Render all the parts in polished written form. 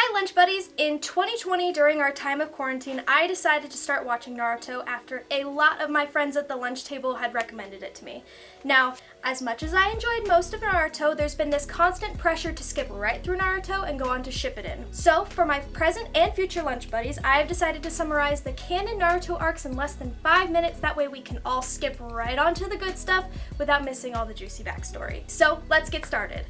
Hi Lunch Buddies! In 2020, during our time of quarantine, I decided to start watching Naruto after a lot of my friends at the lunch table had recommended it to me. Now, as much as I enjoyed most of Naruto, there's been this constant pressure to skip right through Naruto and go on to Shippuden. So, for my present and future Lunch Buddies, I have decided to summarize the Cannon Naruto Arcs in less than 5 minutes, that way we can all skip right onto the good stuff without missing all the juicy backstory. So, let's get started.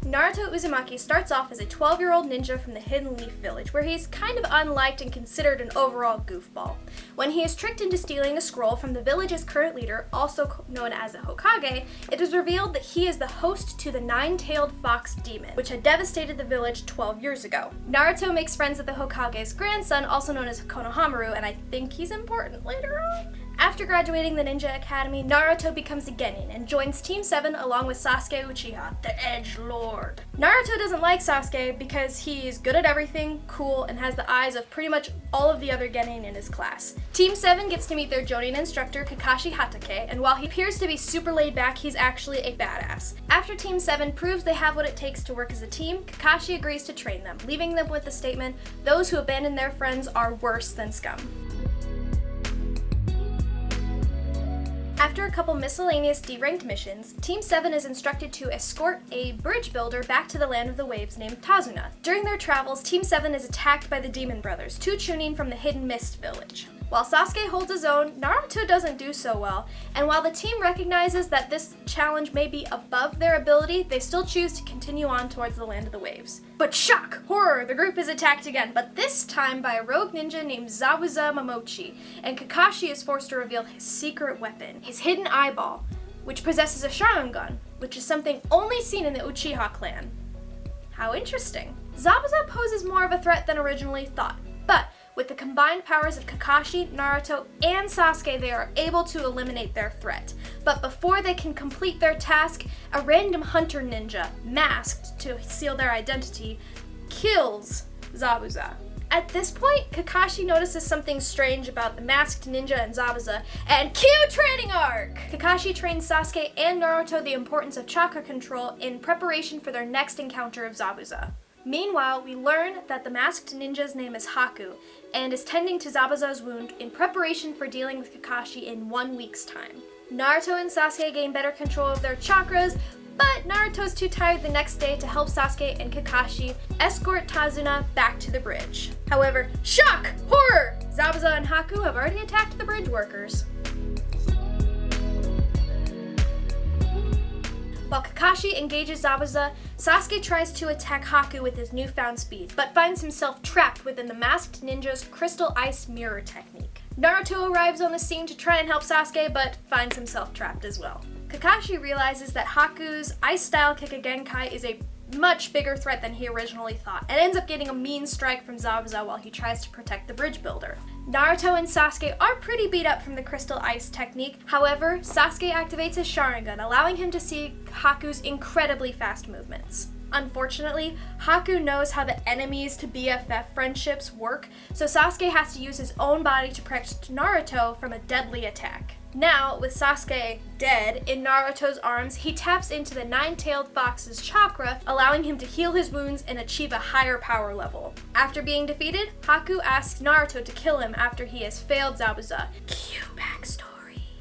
Naruto Uzumaki starts off as a 12-year-old ninja from the Hidden Leaf Village, where he's kind of unliked and considered an overall goofball. When he is tricked into stealing a scroll from the village's current leader, also known as a Hokage, it is revealed that he is the host to the nine-tailed fox demon, which had devastated the village 12 years ago. Naruto makes friends with the Hokage's grandson, also known as Konohamaru, and I think he's important later on. After graduating the Ninja Academy, Naruto becomes a genin and joins Team 7 along with Sasuke Uchiha, the Edge Lord. Naruto doesn't like Sasuke because he's good at everything, cool, and has the eyes of pretty much all of the other genin in his class. Team 7 gets to meet their Jonin instructor, Kakashi Hatake, and while he appears to be super laid back, he's actually a badass. After Team 7 proves they have what it takes to work as a team, Kakashi agrees to train them, leaving them with the statement, "Those who abandon their friends are worse than scum." After a couple miscellaneous D-ranked missions, Team 7 is instructed to escort a bridge builder back to the Land of the Waves named Tazuna. During their travels, Team 7 is attacked by the Demon Brothers, two Chunin from the Hidden Mist Village. While Sasuke holds his own, Naruto doesn't do so well, and while the team recognizes that this challenge may be above their ability, they still choose to continue on towards the Land of the Waves. But shock! Horror! The group is attacked again, but this time by a rogue ninja named Zabuza Momochi, and Kakashi is forced to reveal his secret weapon, his hidden eyeball, which possesses a Sharingan, which is something only seen in the Uchiha clan. How interesting. Zabuza poses more of a threat than originally thought, but with the combined powers of Kakashi, Naruto, and Sasuke, they are able to eliminate their threat. But before they can complete their task, a random hunter ninja, masked to seal their identity, kills Zabuza. At this point, Kakashi notices something strange about the masked ninja and Zabuza, and cue training arc! Kakashi trains Sasuke and Naruto the importance of chakra control in preparation for their next encounter of Zabuza. Meanwhile, we learn that the masked ninja's name is Haku, and is tending to Zabuza's wound in preparation for dealing with Kakashi in 1 week's time. Naruto and Sasuke gain better control of their chakras, but Naruto's too tired the next day to help Sasuke and Kakashi escort Tazuna back to the bridge. However, shock! Horror! Zabuza and Haku have already attacked the bridge workers. While Kakashi engages Zabuza, Sasuke tries to attack Haku with his newfound speed, but finds himself trapped within the masked ninja's crystal ice mirror technique. Naruto arrives on the scene to try and help Sasuke, but finds himself trapped as well. Kakashi realizes that Haku's ice-style Kikagenkai is a much bigger threat than he originally thought, and ends up getting a mean strike from Zabuza while he tries to protect the bridge builder. Naruto and Sasuke are pretty beat up from the crystal ice technique. However, Sasuke activates his Sharingan, allowing him to see Haku's incredibly fast movements. Unfortunately, Haku knows how the enemies to BFF friendships work, so Sasuke has to use his own body to protect Naruto from a deadly attack. Now, with Sasuke dead in Naruto's arms, he taps into the nine-tailed fox's chakra, allowing him to heal his wounds and achieve a higher power level. After being defeated, Haku asks Naruto to kill him after he has failed Zabuza. Cue backstory.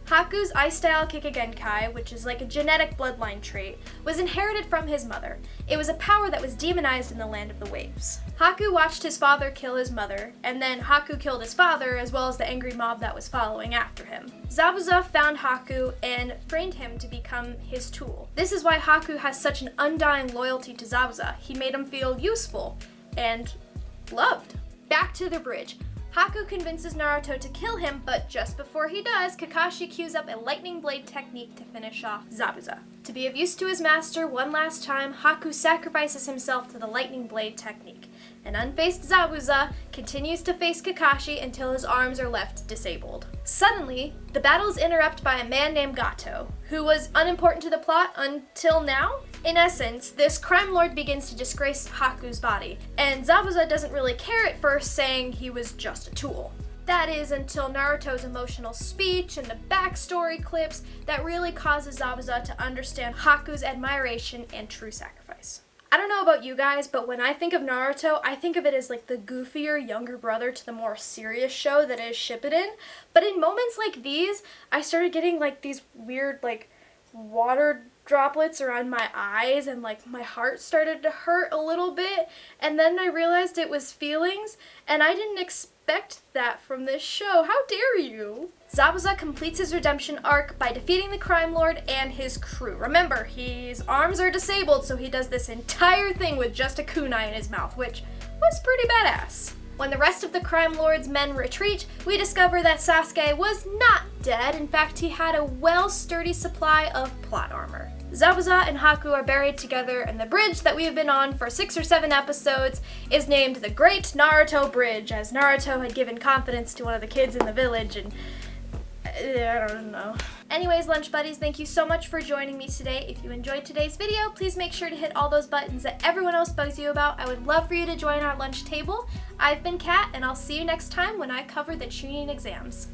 Haku's ice-style Kikagenkai, which is like a genetic bloodline trait, was inherited from his mother. It was a power that was demonized in the Land of the Waves. Haku watched his father kill his mother, and then Haku killed his father as well as the angry mob that was following after him. Zabuza found Haku and trained him to become his tool. This is why Haku has such an undying loyalty to Zabuza. He made him feel useful and loved. Back to the bridge. Haku convinces Naruto to kill him, but just before he does, Kakashi cues up a lightning blade technique to finish off Zabuza. To be of use to his master one last time, Haku sacrifices himself to the lightning blade technique. And unfaced Zabuza continues to face Kakashi until his arms are left disabled. Suddenly, the battle is interrupted by a man named Gato, who was unimportant to the plot until now. In essence, this crime lord begins to disgrace Haku's body, and Zabuza doesn't really care at first, saying he was just a tool. That is until Naruto's emotional speech and the backstory clips that really causes Zabuza to understand Haku's admiration and true sacrifice. I don't know about you guys, but when I think of Naruto, I think of it as like the goofier younger brother to the more serious show that is Shippuden. But in moments like these, I started getting like these weird like water droplets around my eyes, and like my heart started to hurt a little bit, and then I realized it was feelings, and I didn't expect that from this show. How dare you? Zabuza completes his redemption arc by defeating the crime lord and his crew. Remember, his arms are disabled, so he does this entire thing with just a kunai in his mouth, which was pretty badass. When the rest of the crime lord's men retreat, we discover that Sasuke was not dead. In fact, he had a well-sturdy supply of plot armor. Zabuza and Haku are buried together, and the bridge that we have been on for 6 or 7 episodes is named the Great Naruto Bridge, as Naruto had given confidence to one of the kids in the village, and I don't know. Anyways, lunch buddies, thank you so much for joining me today. If you enjoyed today's video, please make sure to hit all those buttons that everyone else bugs you about. I would love for you to join our lunch table. I've been Kat, and I'll see you next time when I cover the Chunin exams.